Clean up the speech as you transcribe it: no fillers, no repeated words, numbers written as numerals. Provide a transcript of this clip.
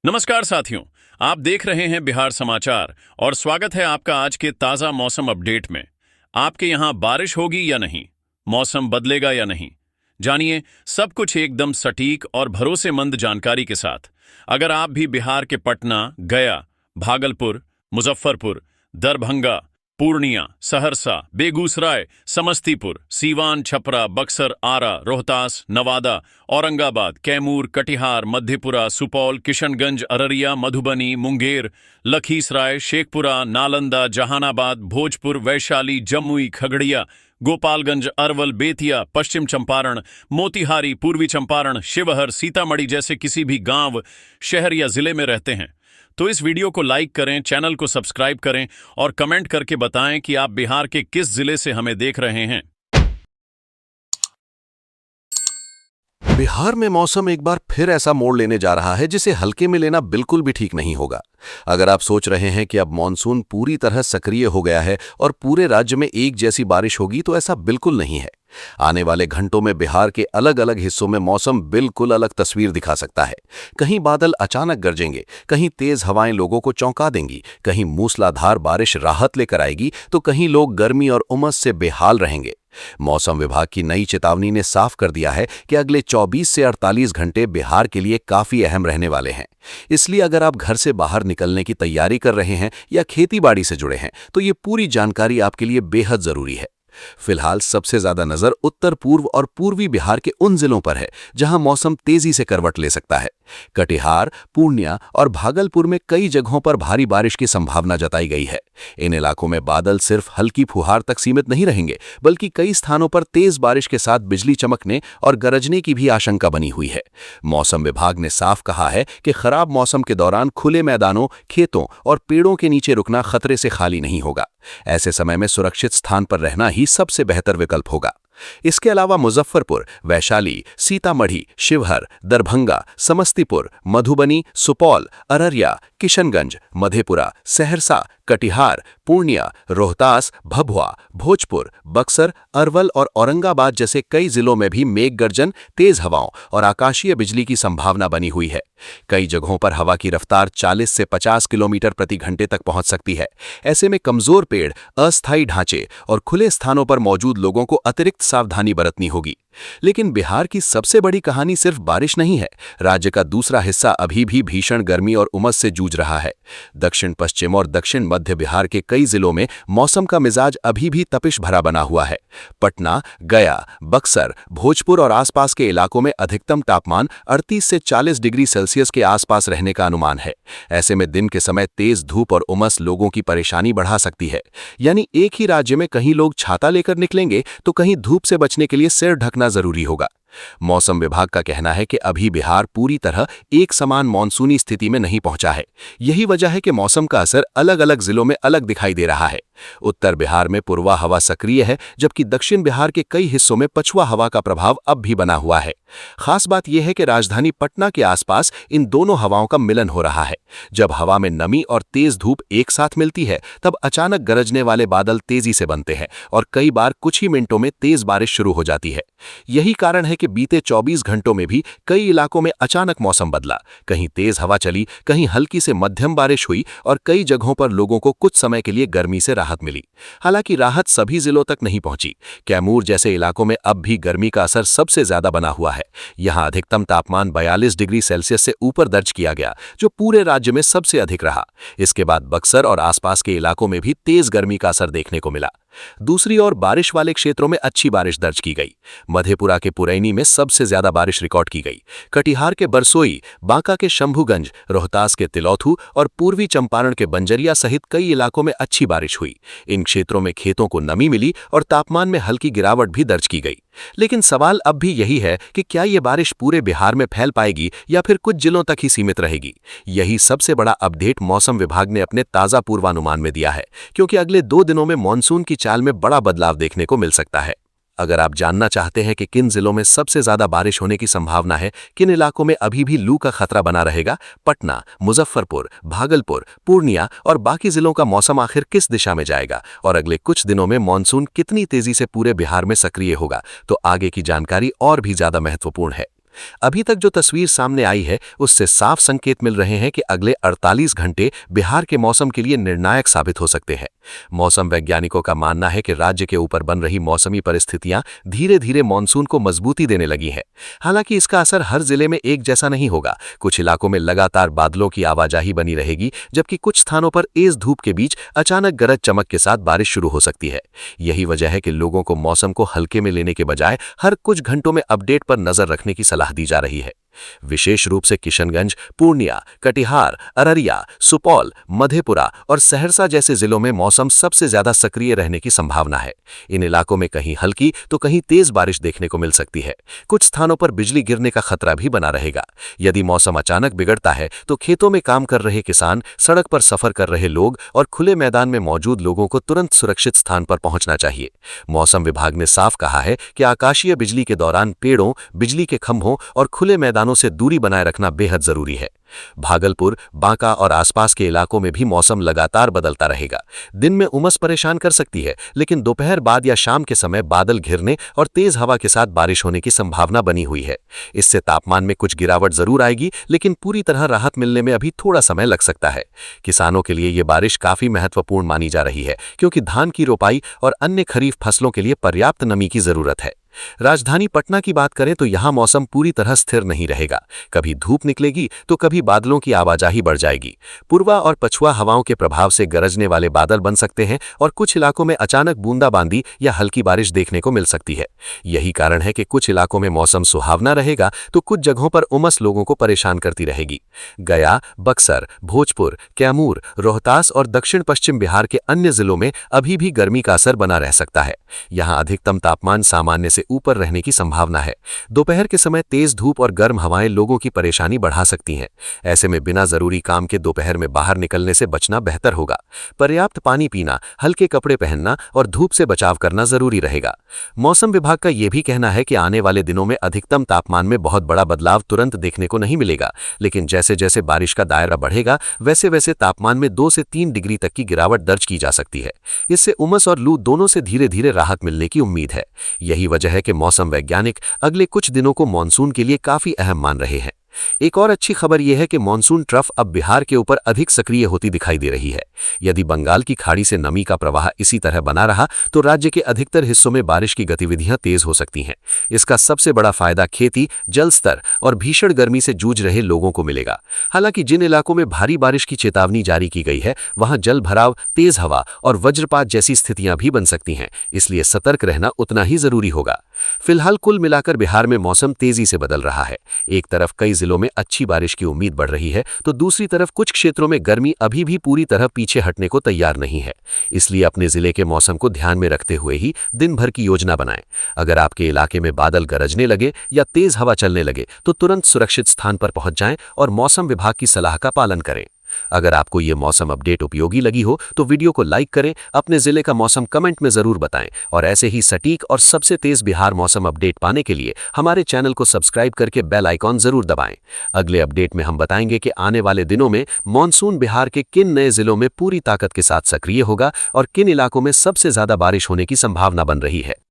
नमस्कार साथियों। आप देख रहे हैं बिहार समाचार और स्वागत है आपका आज के ताजा मौसम अपडेट में। आपके यहां बारिश होगी या नहीं, मौसम बदलेगा या नहीं, जानिए सब कुछ एकदम सटीक और भरोसेमंद जानकारी के साथ। अगर आप भी बिहार के पटना, गया, भागलपुर, मुजफ्फरपुर, दरभंगा, पूर्णिया, सहरसा, बेगूसराय, समस्तीपुर, सीवान, छपरा, बक्सर, आरा, रोहतास, नवादा, औरंगाबाद, कैमूर, कटिहार, मधेपुरा, सुपौल, किशनगंज, अररिया, मधुबनी, मुंगेर, लखीसराय, शेखपुरा, नालंदा, जहानाबाद, भोजपुर, वैशाली, जमुई, खगड़िया, गोपालगंज, अरवल, बेतिया, पश्चिम चंपारण, मोतिहारी, पूर्वी चंपारण, शिवहर, सीतामढ़ी जैसे किसी भी गांव, शहर या जिले में रहते हैं तो इस वीडियो को लाइक करें, चैनल को सब्सक्राइब करें और कमेंट करके बताएं कि आप बिहार के किस जिले से हमें देख रहे हैं। बिहार में मौसम एक बार फिर ऐसा मोड़ लेने जा रहा है जिसे हल्के में लेना बिल्कुल भी ठीक नहीं होगा। अगर आप सोच रहे हैं कि अब मॉनसून पूरी तरह सक्रिय हो गया है और पूरे राज्य में एक जैसी बारिश होगी, तो ऐसा बिल्कुल नहीं है। आने वाले घंटों में बिहार के अलग अलग हिस्सों में मौसम बिल्कुल अलग तस्वीर दिखा सकता है। कहीं बादल अचानक गरजेंगे, कहीं तेज हवाएं लोगों को चौंका देंगी, कहीं मूसलाधार बारिश राहत लेकर आएगी, तो कहीं लोग गर्मी और उमस से बेहाल रहेंगे। मौसम विभाग की नई चेतावनी ने साफ कर दिया है कि अगले 24 से 48 घंटे बिहार के लिए काफी अहम रहने वाले हैं। इसलिए अगर आप घर से बाहर निकलने की तैयारी कर रहे हैं या खेतीबाड़ी से जुड़े हैं, तो ये पूरी जानकारी आपके लिए बेहद जरूरी है। फिलहाल सबसे ज्यादा नजर उत्तर पूर्व और पूर्वी बिहार के उन जिलों पर है जहां मौसम तेजी से करवट ले सकता है। कटिहार, पूर्णिया और भागलपुर में कई जगहों पर भारी बारिश की संभावना जताई गई है। इन इलाकों में बादल सिर्फ हल्की फुहार तक सीमित नहीं रहेंगे, बल्कि कई स्थानों पर तेज बारिश के साथ बिजली चमकने और गरजने की भी आशंका बनी हुई है। मौसम विभाग ने साफ कहा है कि खराब मौसम के दौरान खुले मैदानों, खेतों और पेड़ों के नीचे रुकना खतरे से खाली नहीं होगा। ऐसे समय में सुरक्षित स्थान पर रहना ही सबसे बेहतर विकल्प होगा। इसके अलावा मुजफ्फरपुर, वैशाली, सीतामढ़ी, शिवहर, दरभंगा, समस्तीपुर, मधुबनी, सुपौल, अररिया, किशनगंज, मधेपुरा, सहरसा, कटिहार, पूर्णिया, रोहतास, भभुआ, भोजपुर, बक्सर, अरवल और औरंगाबाद जैसे कई जिलों में भी मेघ गर्जन, तेज हवाओं और आकाशीय बिजली की संभावना बनी हुई है। कई जगहों पर हवा की रफ्तार 40 से 50 किलोमीटर प्रति घंटे तक पहुंच सकती है। ऐसे में कमजोर पेड़, अस्थायी ढांचे और खुले स्थानों पर मौजूद लोगों को अतिरिक्त सावधानी बरतनी होगी। लेकिन बिहार की सबसे बड़ी कहानी सिर्फ बारिश नहीं है। राज्य का दूसरा हिस्सा अभी भी भीषण गर्मी और उमस से जूझ रहा है। दक्षिण पश्चिम और दक्षिण मध्य बिहार के कई जिलों में मौसम का मिजाज अभी भी तपिश भरा बना हुआ है। पटना, गया, बक्सर, भोजपुर और आसपास के इलाकों में अधिकतम तापमान 38 से 40 डिग्री सेल्सियस के आसपास रहने का अनुमान है। ऐसे में दिन के समय तेज धूप और उमस लोगों की परेशानी बढ़ा सकती है। यानी एक ही राज्य में कहीं लोग छाता लेकर निकलेंगे तो कहीं धूप से बचने के लिए सिर ढकना जरूरी होगा। मौसम विभाग का कहना है कि अभी बिहार पूरी तरह एक समान मानसूनी स्थिति में नहीं पहुंचा है। यही वजह है कि मौसम का असर अलग अलग जिलों में अलग दिखाई दे रहा है। उत्तर बिहार में पूर्वा हवा सक्रिय है, जबकि दक्षिण बिहार के कई हिस्सों में पछुआ हवा का प्रभाव अब भी बना हुआ है। खास बात यह है कि राजधानी पटना के आसपास इन दोनों हवाओं का मिलन हो रहा है। जब हवा में नमी और तेज धूप एक साथ मिलती है, तब अचानक गरजने वाले बादल तेजी से बनते हैं और कई बार कुछ ही मिनटों में तेज बारिश शुरू हो जाती है। यही कारण है कि बीते 24 घंटों में भी कई इलाकों में अचानक मौसम बदला। कहीं तेज हवा चली, कहीं हल्की से मध्यम बारिश हुई और कई जगहों पर लोगों को कुछ समय के लिए गर्मी से राहत मिली। हालांकि राहत सभी जिलों तक नहीं पहुंची। कैमूर जैसे इलाकों में अब भी गर्मी का असर सबसे ज्यादा बना हुआ है। यहां अधिकतम तापमान 42 डिग्री सेल्सियस से ऊपर दर्ज किया गया, जो पूरे राज्य में सबसे अधिक रहा। इसके बाद बक्सर और आसपास के इलाकों में भी तेज गर्मी का असर देखने को मिला। दूसरी ओर बारिश वाले क्षेत्रों में अच्छी बारिश दर्ज की गई। मधेपुरा के पुरैनी में सबसे ज्यादा बारिश रिकॉर्ड की गई। कटिहार के बरसोई, बांका के शंभुगंज, रोहतास के तिलौथू और पूर्वी चंपारण के बंजरिया सहित कई इलाकों में अच्छी बारिश हुई। इन क्षेत्रों में खेतों को नमी मिली और तापमान में हल्की गिरावट भी दर्ज की गई। लेकिन सवाल अब भी यही है कि क्या ये बारिश पूरे बिहार में फैल पाएगी या फिर कुछ जिलों तक ही सीमित रहेगी। यही सबसे बड़ा अपडेट मौसम विभाग ने अपने ताजा पूर्वानुमान में दिया है, क्योंकि अगले 2 दिनों में मानसून की चाल में बड़ा बदलाव देखने को मिल सकता है। अगर आप जानना चाहते हैं कि किन जिलों में सबसे ज्यादा बारिश होने की संभावना है, किन इलाकों में अभी भी लू का खतरा बना रहेगा, पटना, मुजफ्फरपुर, भागलपुर, पूर्णिया और बाकी जिलों का मौसम आखिर किस दिशा में जाएगा और अगले कुछ दिनों में मानसून कितनी तेजी से पूरे बिहार में सक्रिय होगा, तो आगे की जानकारी और भी ज्यादा महत्वपूर्ण है। अभी तक जो तस्वीर सामने आई है उससे साफ संकेत मिल रहे हैं कि अगले 48 घंटे बिहार के मौसम के लिए निर्णायक साबित हो सकते हैं। मौसम वैज्ञानिकों का मानना है कि राज्य के ऊपर बन रही मौसमी परिस्थितियां धीरे धीरे मानसून को मजबूती देने लगी हैं। हालांकि इसका असर हर जिले में एक जैसा नहीं होगा। कुछ इलाकों में लगातार बादलों की आवाजाही बनी रहेगी, जबकि कुछ स्थानों पर तेज धूप के बीच अचानक गरज चमक के साथ बारिश शुरू हो सकती है। यही वजह है कि लोगों को मौसम को हल्के में लेने के बजाय हर कुछ घंटों में अपडेट पर नजर रखने की सलाह दी जा रही है। विशेष रूप से किशनगंज, पूर्णिया, कटिहार, अररिया, सुपौल, मधेपुरा और सहरसा जैसे जिलों में मौसम सबसे ज्यादा सक्रिय रहने की संभावना है। इन इलाकों में कहीं हल्की तो कहीं तेज बारिश देखने को मिल सकती है। कुछ स्थानों पर बिजली गिरने का खतरा भी बना रहेगा। यदि मौसम अचानक बिगड़ता है तो खेतों में काम कर रहे किसान, सड़क पर सफर कर रहे लोग और खुले मैदान में मौजूद लोगों को तुरंत सुरक्षित स्थान पर पहुंचना चाहिए। मौसम विभाग ने साफ कहा है कि आकाशीय बिजली के दौरान पेड़ों, बिजली के खंभों और खुले मैदानों से दूरी बनाए रखना बेहद जरूरी है। भागलपुर, बांका और आसपास के इलाकों में भी मौसम लगातार बदलता रहेगा। दिन में उमस परेशान कर सकती है, लेकिन दोपहर बाद या शाम के समय बादल घिरने और तेज हवा के साथ बारिश होने की संभावना बनी हुई है। इससे तापमान में कुछ गिरावट जरूर आएगी, लेकिन पूरी तरह राहत मिलने में अभी थोड़ा समय लग सकता है। किसानों के लिए यह बारिश काफी महत्वपूर्ण मानी जा रही है, क्योंकि धान की रोपाई और अन्य खरीफ फसलों के लिए पर्याप्त नमी की जरूरत है। राजधानी पटना की बात करें तो यहां मौसम पूरी तरह स्थिर नहीं रहेगा। कभी धूप निकलेगी तो कभी बादलों की आवाजाही बढ़ जाएगी। पूर्वा और पछुआ हवाओं के प्रभाव से गरजने वाले बादल बन सकते हैं और कुछ इलाकों में अचानक बूंदाबांदी या हल्की बारिश देखने को मिल सकती है। यही कारण है कि कुछ इलाकों में मौसम सुहावना रहेगा तो कुछ जगहों पर उमस लोगों को परेशान करती रहेगी। गया, बक्सर, भोजपुर, कैमूर, रोहतास और दक्षिण पश्चिम बिहार के अन्य जिलों में अभी भी गर्मी का असर बना रह सकता है। यहां अधिकतम तापमान सामान्य से ऊपर रहने की संभावना है। दोपहर के समय तेज धूप और गर्म हवाएं लोगों की परेशानी बढ़ा सकती हैं। ऐसे में बिना जरूरी काम के दोपहर में बाहर निकलने से बचना बेहतर होगा। पर्याप्त पानी पीना, हल्के कपड़े पहनना और धूप से बचाव करना जरूरी रहेगा। मौसम विभाग का यह भी कहना है कि आने वाले दिनों में अधिकतम तापमान में बहुत बड़ा बदलाव तुरंत देखने को नहीं मिलेगा, लेकिन जैसे जैसे बारिश का दायरा बढ़ेगा वैसे वैसे तापमान में 2 से 3 डिग्री तक की गिरावट दर्ज की जा सकती है। इससे उमस और लू दोनों से धीरे धीरे राहत मिलने की उम्मीद है। यही वजह है कि मौसम वैज्ञानिक अगले कुछ दिनों को मानसून के लिए काफी अहम मान रहे हैं। एक और अच्छी खबर यह है कि मानसून ट्रफ अब बिहार के ऊपर अधिक सक्रिय होती दिखाई दे रही है। यदि बंगाल की खाड़ी से नमी का प्रवाह इसी तरह बना रहा तो राज्य के अधिकतर हिस्सों में बारिश की गतिविधियां तेज हो सकती हैं। इसका सबसे बड़ा फायदा खेती, जल स्तर और भीषण गर्मी से जूझ रहे लोगों को मिलेगा। हालांकि जिन इलाकों में भारी बारिश की चेतावनी जारी की गई है वहां जल भराव, तेज हवा और वज्रपात जैसी स्थितियां भी बन सकती हैं, इसलिए सतर्क रहना उतना ही जरूरी होगा। फिलहाल कुल मिलाकर बिहार में मौसम तेजी से बदल रहा है। एक तरफ कई जिलों में अच्छी बारिश की उम्मीद बढ़ रही है तो दूसरी तरफ कुछ क्षेत्रों में गर्मी अभी भी पूरी तरह पीछे हटने को तैयार नहीं है। इसलिए अपने जिले के मौसम को ध्यान में रखते हुए ही दिन भर की योजना बनाएं। अगर आपके इलाके में बादल गरजने लगे या तेज हवा चलने लगे तो तुरंत सुरक्षित स्थान पर पहुंच जाएं और मौसम विभाग की सलाह का पालन करें। अगर आपको ये मौसम अपडेट उपयोगी लगी हो तो वीडियो को लाइक करें, अपने जिले का मौसम कमेंट में जरूर बताएं और ऐसे ही सटीक और सबसे तेज बिहार मौसम अपडेट पाने के लिए हमारे चैनल को सब्सक्राइब करके बेल आइकॉन जरूर दबाएं। अगले अपडेट में हम बताएंगे कि आने वाले दिनों में मानसून बिहार के किन नए जिलों में पूरी ताकत के साथ सक्रिय होगा और किन इलाकों में सबसे ज्यादा बारिश होने की संभावना बन रही है।